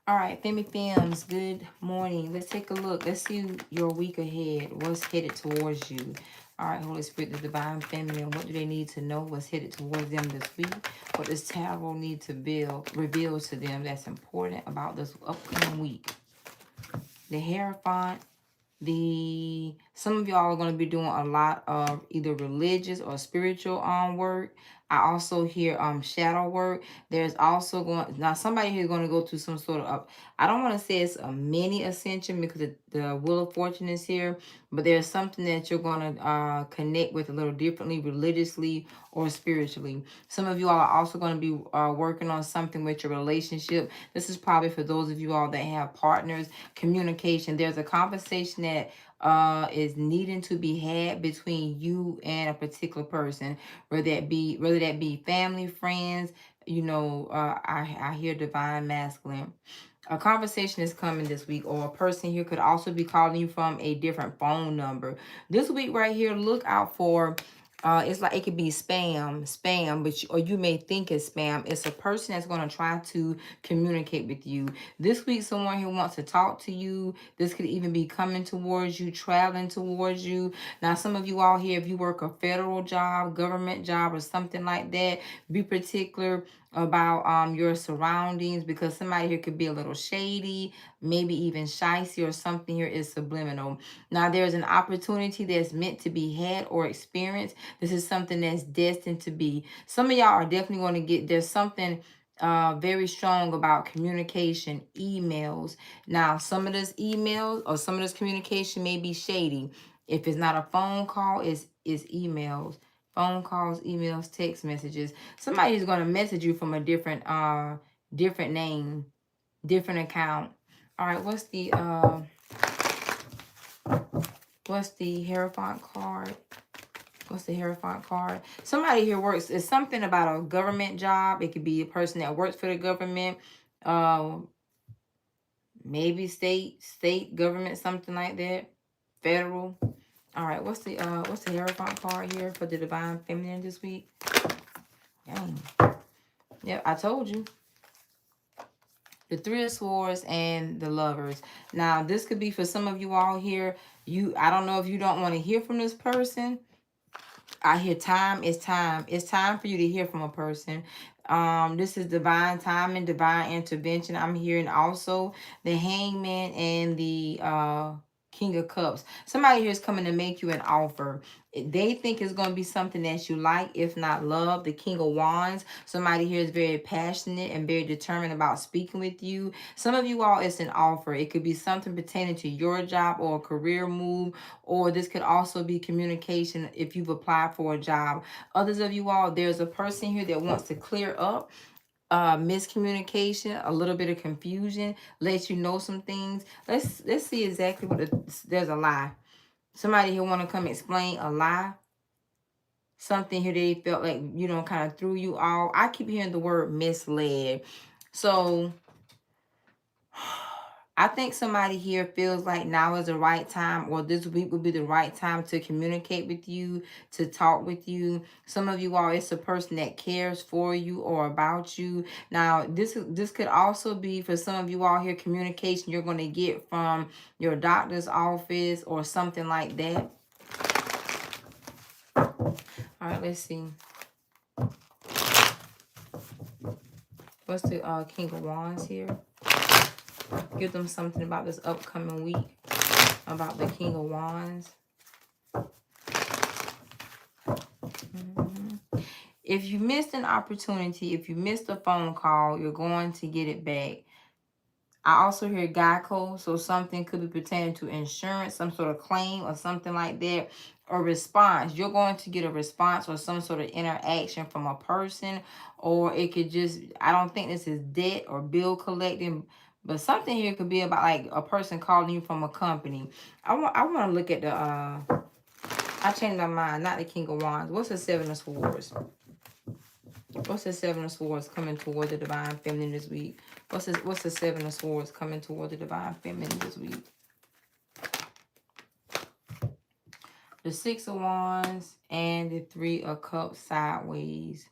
All right, Fems, good morning. Let's take a look. Let's see your week ahead. What's headed towards you? All right, Holy Spirit, the Divine Feminine. What do they need to know? What's headed towards them this week? What does tarot need to reveal to them that's important about this upcoming week? The Hierophant. Some of y'all are going to be doing a lot of either religious or spiritual work. I also hear shadow work. There's also now somebody here is going to go through some sort of I don't want to say it's a mini ascension because the Wheel of Fortune is here, but there's something that you're going to connect with a little differently, religiously or spiritually. Some of you all are also going to be working on something with your relationship. This is probably for those of you all that have partners. Communication. There's a conversation that is needing to be had between you and a particular person, whether that be family, friends. I hear divine masculine. A conversation is coming this week, or a person here could also be calling you from a different phone number. This week right here, look out for it's like it could be spam, or you may think it's spam. It's a person that's going to try to communicate with you. This week, someone who wants to talk to you. This could even be coming towards you, traveling towards you. Now, some of you all here, if you work a federal job, government job, or something like that, be particular about your surroundings, because somebody here could be a little shady, maybe even shicey, or something here is subliminal. Now, there's an opportunity that's meant to be had or experienced. This is something that's destined to be. Some of y'all are definitely going to get, there's something very strong about communication, emails. Now, some of this emails or some of this communication may be shady. If it's not a phone call, it's emails. Phone calls, emails, text messages. Somebody is going to message you from a different name, different account. All right, what's the Hierophant card? What's the Hierophant card? Somebody here works. It's something about a government job. It could be a person that works for the government. Maybe state government, something like that. Federal. All right. What's the Hierophant card here for the Divine Feminine this week? Dang. Yep, I told you. The Three of Swords and the Lovers. Now, this could be for some of you all here. I don't know if you don't want to hear from this person. I hear time is time. It's time for you to hear from a person. This is divine timing, divine intervention. I'm hearing also the Hangman and the King of Cups. Somebody here is coming to make you an offer. They think it's going to be something that you like, if not love. The King of Wands. Somebody here is very passionate and very determined about speaking with you. Some of you all, it's an offer. It could be something pertaining to your job or a career move, or this could also be communication if you've applied for a job. Others of you all, there's a person here that wants to clear up miscommunication, a little bit of confusion, let you know some things. Let's see exactly what there's a lie. Somebody here want to come explain a lie. Something here they felt like, kind of threw you off. I keep hearing the word misled. So I think somebody here feels like now is the right time, or this week would be the right time to communicate with you, to talk with you. Some of you all, it's a person that cares for you or about you. Now, this could also be for some of you all here, communication you're going to get from your doctor's office or something like that. All right, let's see. What's the King of Wands here? Give them something about this upcoming week, about the King of Wands. If you missed an opportunity, if you missed a phone call, you're going to get it back. I also hear Geico, so something could be pertaining to insurance, some sort of claim or something like that. A response. You're going to get a response or some sort of interaction from a person, or it could just, I don't think this is debt or bill collecting, but something here could be about like a person calling you from a company. I want to look at the, I changed my mind, not the King of Wands. What's the Seven of Swords? What's the Seven of Swords coming toward the Divine Feminine this week? What's the Seven of Swords coming toward the Divine Feminine this week? The Six of Wands and the Three of Cups sideways.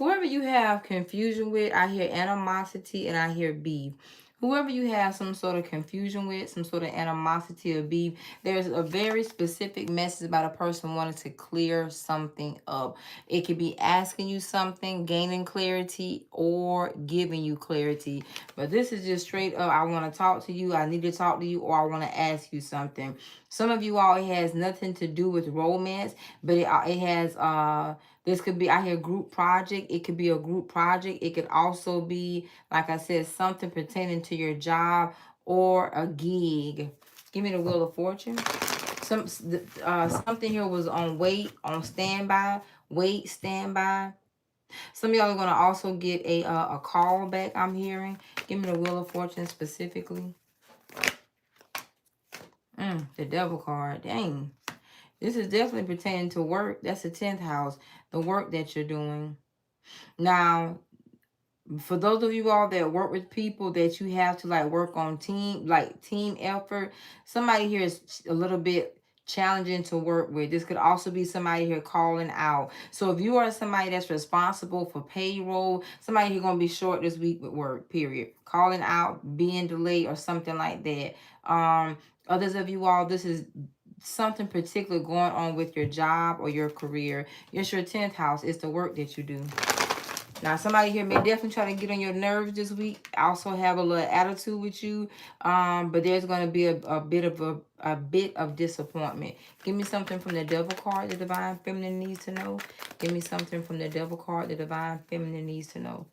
Whoever you have confusion with, I hear animosity and I hear beef. Whoever you have some sort of confusion with, some sort of animosity or beef, there's a very specific message about a person wanting to clear something up. It could be asking you something, gaining clarity, or giving you clarity. But this is just straight up, I want to talk to you, I need to talk to you, or I want to ask you something. Some of you all, it has nothing to do with romance, but it has this could be, I hear group project. It could be a group project. It could also be, like I said, something pertaining to your job or a gig. Give me the Wheel of Fortune. Something here was on wait, on standby, wait, standby. Some of y'all are gonna also get a call back. I'm hearing. Give me the Wheel of Fortune specifically. The Devil card. Dang. This is definitely pertaining to work. That's the 10th house. The work that you're doing. Now, for those of you all that work with people that you have to like work on team effort, somebody here is a little bit challenging to work with. This could also be somebody here calling out. So if you are somebody that's responsible for payroll, somebody who's going to be short this week with work, period. Calling out, being delayed or something like that. Others of you all, this is something particular going on with your job or your career. It's your 10th house. It's the work that you do. Now, somebody here may definitely try to get on your nerves this week. Also have a little attitude with you. But there's going to be a bit of disappointment. Give me something from the Devil card the Divine Feminine needs to know. Give me something from the Devil card the Divine Feminine needs to know.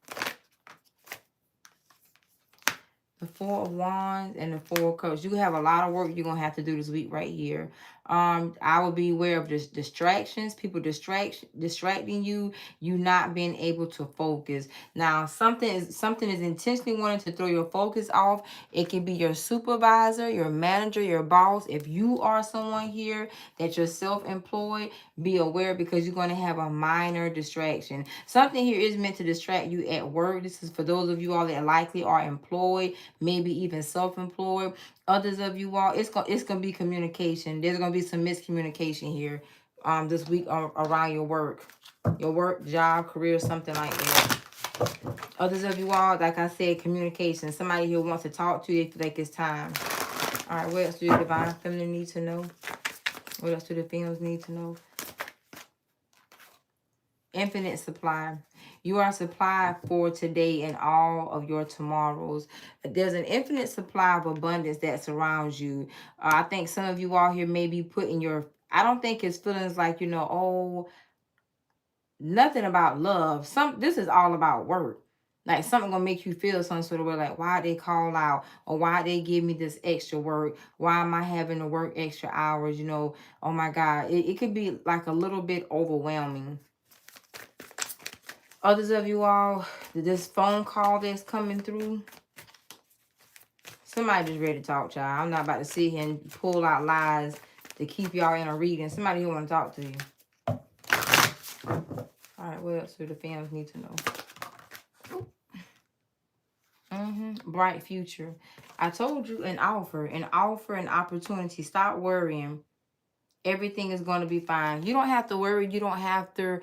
The Four of Wands and the Four of Cups. You have a lot of work you're going to have to do this week right here. I will be aware of distractions, people distracting you, you not being able to focus. Now, something is intentionally wanting to throw your focus off. It can be your supervisor, your manager, your boss. If you are someone here that you're self-employed, be aware because you're going to have a minor distraction. Something here is meant to distract you at work. This is for those of you all that likely are employed, maybe even self-employed. Others of you all, it's gonna be communication. There's gonna be some miscommunication here this week around your work, job, career, something like that. Others of you all, like I said, communication. Somebody here wants to talk to you. They feel like it's time. All right, what else do the Divine Feminine need to know? What else do the females need to know? Infinite supply. You are supplied for today and all of your tomorrows. There's an infinite supply of abundance that surrounds you. I think some of you all here may be putting your, I don't think it's feelings like, oh, nothing about love. This is all about work. Like something gonna make you feel some sort of way, like why they call out or why they give me this extra work? Why am I having to work extra hours? Oh my God. It could be like a little bit overwhelming. Others of you all, this phone call that's coming through, somebody just ready to talk, y'all. I'm not about to sit here and pull out lies to keep y'all in a reading. Somebody who want to talk to you. All right, what else do the fans need to know? Bright future. I told you an offer, an opportunity. Stop worrying. Everything is going to be fine. You don't have to worry. You don't have to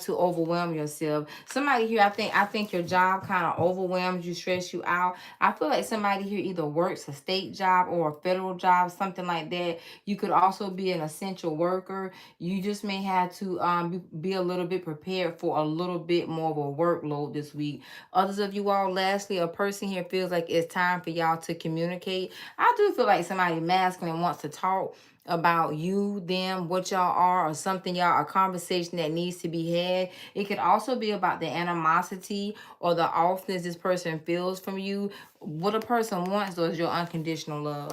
overwhelm yourself. Somebody here, I think your job kind of overwhelms you, stress you out. I feel like somebody here either works a state job or a federal job, something like that. You could also be an essential worker. You just may have to be a little bit prepared for a little bit more of a workload this week. Others of you all, lastly, a person here feels like it's time for y'all to communicate. I do feel like somebody masculine wants to talk about you, them, what y'all are, or something a conversation that needs to be had. It could also be about the animosity or the offness this person feels from you. What a person wants, though, is your unconditional love.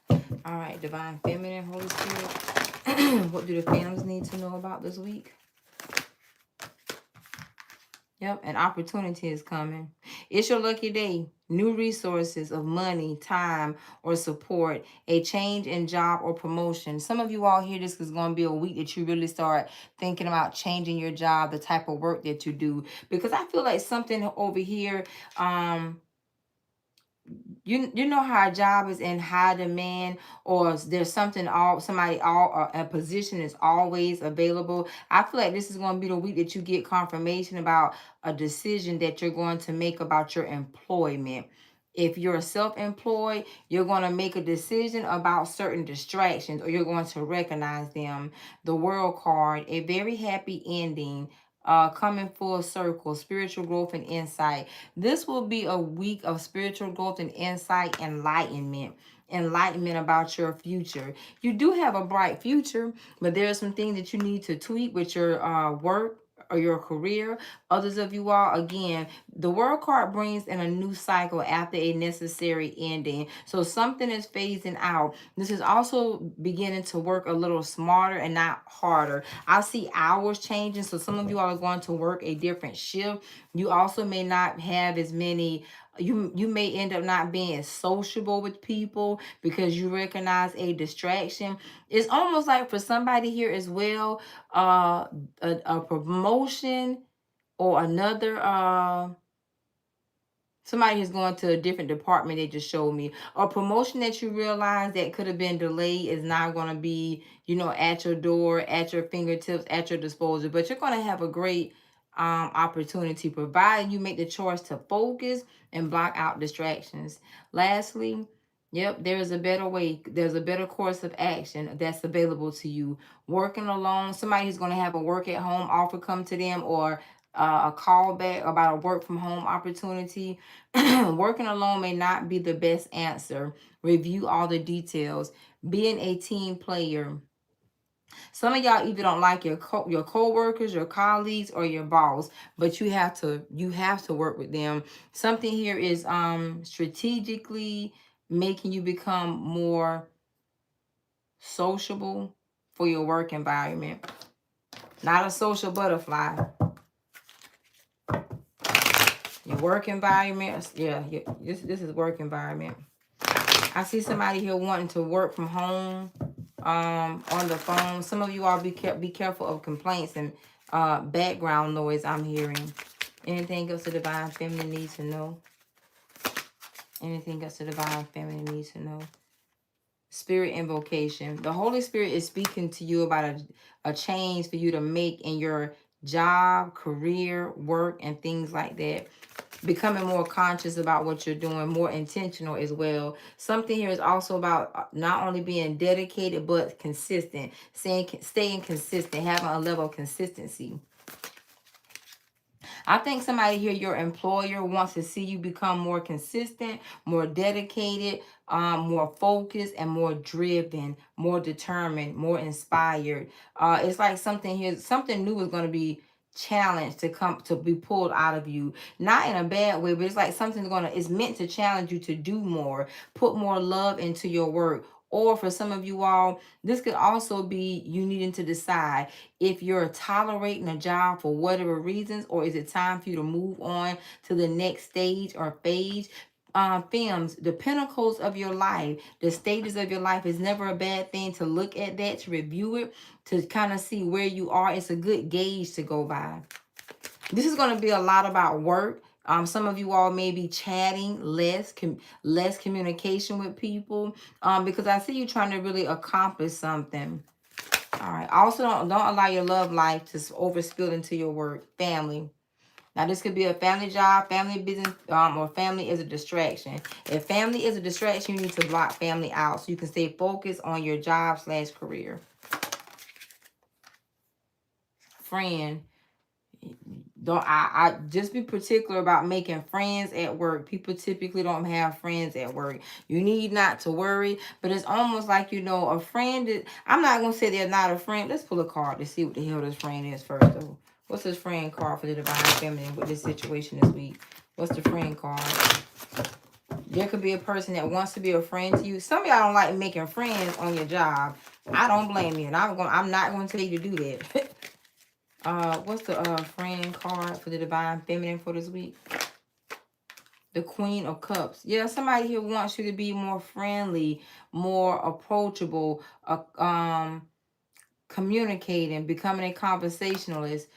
All right, Divine Feminine, Holy Spirit. What do the families need to know about this week? Yep, an opportunity is coming. It's your lucky day. New resources of money, time, or support. A change in job or promotion. Some of you all here, this is going to be a week that you really start thinking about changing your job, the type of work that you do. Because I feel like something over here, you know how a job is in high demand, or there's something, a position is always available. I feel like this is going to be the week that you get confirmation about a decision that you're going to make about your employment. If you're self-employed, you're going to make a decision about certain distractions, or you're going to recognize them. The World card, a very happy ending, coming full circle, spiritual growth and insight. This will be a week of spiritual growth and insight, enlightenment about your future. You do have a bright future, but there are some things that you need to tweak with your work or your career. Others of you all, again, the World card brings in a new cycle after a necessary ending. So something is phasing out. This is also beginning to work a little smarter and not harder. I see hours changing. So some of you all are going to work a different shift. You also may not have as many, you may end up not being as sociable with people because you recognize a distraction. It's almost like for somebody here as well, a promotion or another somebody who's going to a different department, they just showed me. A promotion that you realize that could have been delayed is now going to be, at your door, at your fingertips, at your disposal. But you're going to have a great opportunity, provided you make the choice to focus and block out distractions. Lastly, yep, there's a better way. There's a better course of action that's available to you. Working alone, somebody who's going to have a work at home offer come to them, or a call back about a work from home opportunity. Working alone may not be the best answer. Review all the details. Being a team player. Some of y'all either don't like your coworkers, your colleagues, or your boss, but you have to work with them. Something here is strategically making you become more sociable for your work environment. Not a social butterfly. Your work environment, yeah, this is work environment. I see somebody here wanting to work from home, on the phone. Some of you all be careful of complaints and background noise I'm hearing. Anything else the divine feminine needs to know? Anything else the divine feminine needs to know? Spirit invocation. The Holy Spirit is speaking to you about a change for you to make in your job, career, work, and things like that. Becoming more conscious about what you're doing, more intentional as well. Something here is also about not only being dedicated, but consistent. Staying consistent, having a level of consistency. I think somebody here, your employer, wants to see you become more consistent, more dedicated, more focused, and more driven, more determined, more inspired. It's like something here, something new is going to be challenged to be pulled out of you, not in a bad way, but it's like it's meant to challenge you to do more, put more love into your work. Or for some of you all, this could also be you needing to decide if you're tolerating a job for whatever reasons, or is it time for you to move on to the next stage or phase. Films, the pinnacles of your life, the stages of your life, is never a bad thing to look at that, to review it, to kind of see where you are. It's a good gauge to go by. This is going to be a lot about work. Some of you all may be chatting less communication with people, because I see you trying to really accomplish something. All right. Also, don't allow your love life to overspill into your work. Family. Now, this could be a family job, family business, or family is a distraction. If family is a distraction, you need to block family out so you can stay focused on your job/career. Friend. I just be particular about making friends at work. People typically don't have friends at work. You need not to worry, but it's almost like, a friend I'm not gonna say they're not a friend. Let's pull a card to see what the hell this friend is first though. What's this friend card for the divine feminine with this situation this week? What's the friend card? There could be a person that wants to be a friend to you. Some of y'all don't like making friends on your job. I don't blame you, and I'm not gonna tell you to do that. What's the friend card for the divine feminine for this week? The Queen of Cups. Yeah, somebody here wants you to be more friendly, more approachable, communicating, becoming a conversationalist.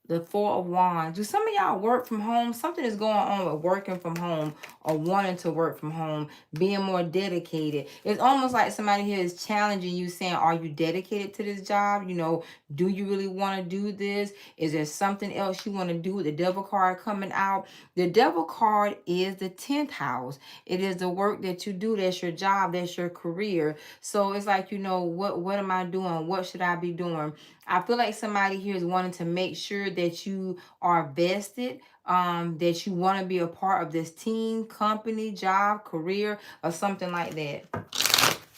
The Four of Wands. Do some of y'all work from home? Something is going on with working from home or wanting to work from home, being more dedicated. It's almost like somebody here is challenging you, saying, are you dedicated to this job? You know, do you really want to do this? Is there something else you want to do with the Devil card coming out? The Devil card is the 10th house. It is the work that you do. That's your job. That's your career. So it's like, you know, what am I doing? What should I be doing? I feel like somebody here is wanting to make sure that you are vested, that you want to be a part of this team, company, job, career, or something like that.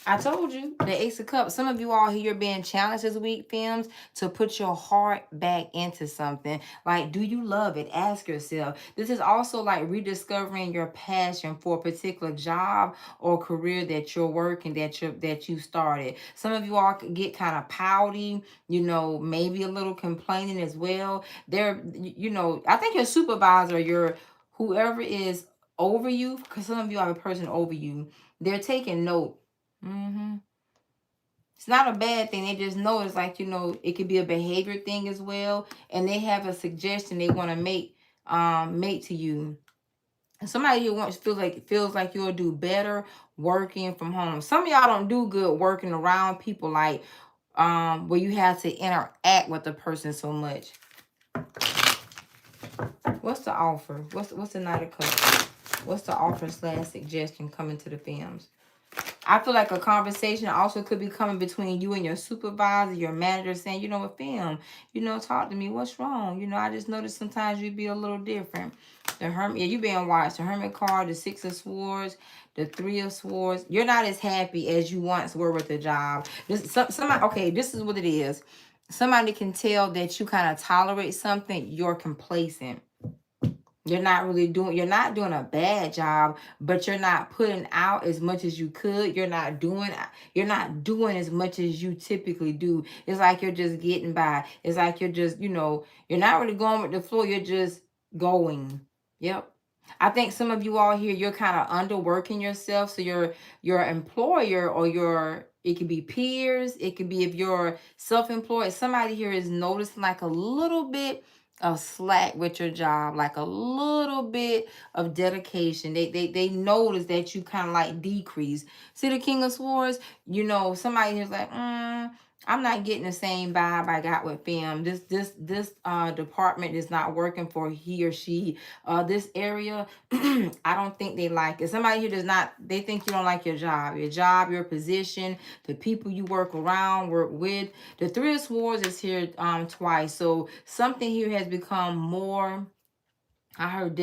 I told you, the Ace of Cups. Some of you all here being challenged this week, Fems, to put your heart back into something. Like, do you love it? Ask yourself. This is also like rediscovering your passion for a particular job or career that you're working, that you started. Some of you all get kind of pouty, you know, maybe a little complaining as well. You know, I think your supervisor, your whoever is over you, because some of you have a person over you, they're taking note. It's not a bad thing. They just know it's like, you know, it could be a behavior thing as well. And they have a suggestion they want to make to you. Somebody you want feels like you'll do better working from home. Some of y'all don't do good working around people, like where you have to interact with the person so much. What's the offer? What's the Knight of Cups? What's the offer / suggestion coming to the Fems? I feel like a conversation also could be coming between you and your supervisor, your manager, saying, you know what, Fem, you know, talk to me. What's wrong? You know, I just noticed sometimes you be a little different. The Hermit, yeah, you being watched. The Hermit card, the Six of Swords, the Three of Swords. You're not as happy as you once were with the job. Somebody, okay, this is what it is. Somebody can tell that you kind of tolerate something. You're complacent. You're not doing a bad job, but you're not putting out as much as you could. You're not doing as much as you typically do. It's like you're just getting by. It's like you're just, you know, you're not really going with the flow. You're just going. Yep. I think some of you all here, you're kind of underworking yourself. So your employer or it could be peers. It could be if you're self-employed. Somebody here is noticing like a little bit of slack with your job, like a little bit of dedication. They notice that you kind of like decrease. See the King of Swords, you know, somebody here's like, I'm not getting the same vibe I got with Fem. This department is not working for he or she. This area, I don't think they like it. Somebody here does not, they think you don't like your job, your position, the people you work with. The Three of Swords is here twice. So something here has become more, I heard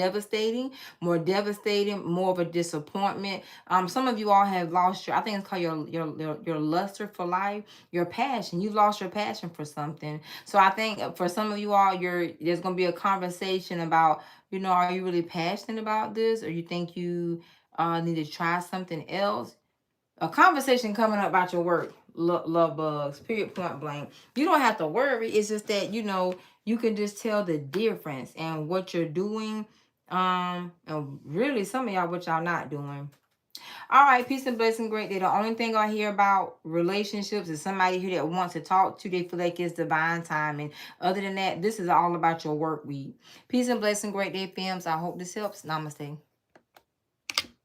more devastating, more of a disappointment. Some of you all have lost I think it's called your luster for life, your passion. You've lost your passion for something. So I think for some of you all, there's gonna be a conversation about, you know, are you really passionate about this, or you think you need to try something else? A conversation coming up about your work. Love bugs, period, point blank. You don't have to worry. It's just that, you know, you can just tell the difference and what you're doing. And really some of y'all what y'all not doing. All right, peace and blessing, great day. The only thing I hear about relationships is somebody here that wants to talk to. They feel like it's divine timing. Other than that, this is all about your work week. Peace and blessing, great day, Fems. I hope this helps. Namaste.